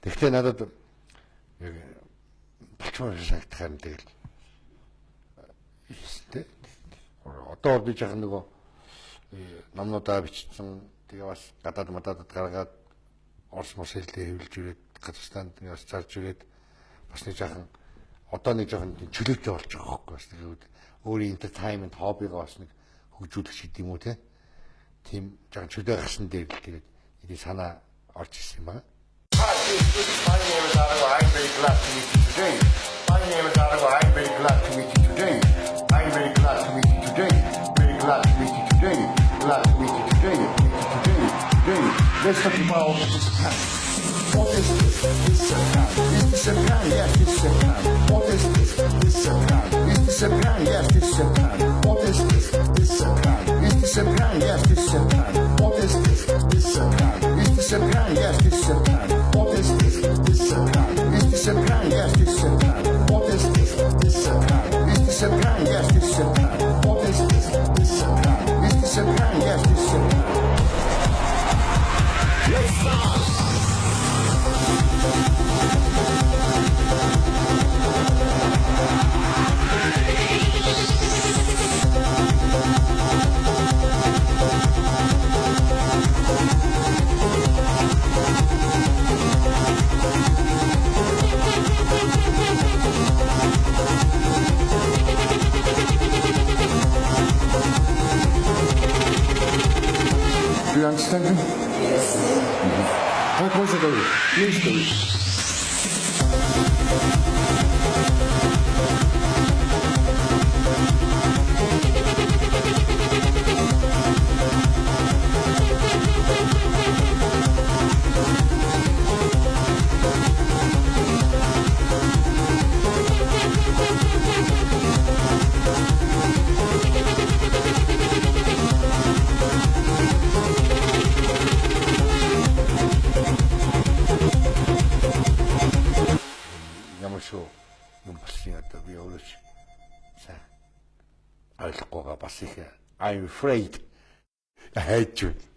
Тэгвэл надад яг болчмоор санагдах юм тэгэл. Тэ. Одоо би жаахан нөгөө номнуудаа бичсэн. Тэгээ бас гадаад мададад гаргаад Орос мос хэлдээ хэвлэж ирээд Казахстанд бас зарж ирээд бас нэг жаахан одоо нэг жоохон чөлөөтэй болж байгаа хөөхгүй бас тэгээд өөрийн entertainment хоббигаа бас нэг хөгжүүлэх гэдэг юм уу тийм жоохон чөлөө гарсан дээр л тэгээд энэ санаа орж ирсэн юм байна. My name is Arago. I'm very glad to meet you today. My name is Arago. I'm very glad to meet you today. I'm very glad to meet you today. Very glad to meet you today. Glad to meet you today. Today. Let's talk about this pen. What is this? This is a pen. Is this a pen? Yes, this is a pen. What is this? This is a pen. Is this a pen? Yes, this is a pen. What is this? This is a pen. Is this a pen? Yes, this is a pen. What is this? This is a pen. Is this a pen? Yes, this is a pen. What is this? This is a pen. Is this a pen? Yes, this is a pen. What is this? This is a pen. Is this a pen? Yes, this is a pen. What is this? This is a pen. Is this a pen? Yes, this is a pen. Let's start. Do you understand him? Yes. Как можно говорить? Есть говорить. Ямашуу юм болсон одоо би өөрөөс сайн ойлгохгүйгээ бас их I'm afraid хайж байна.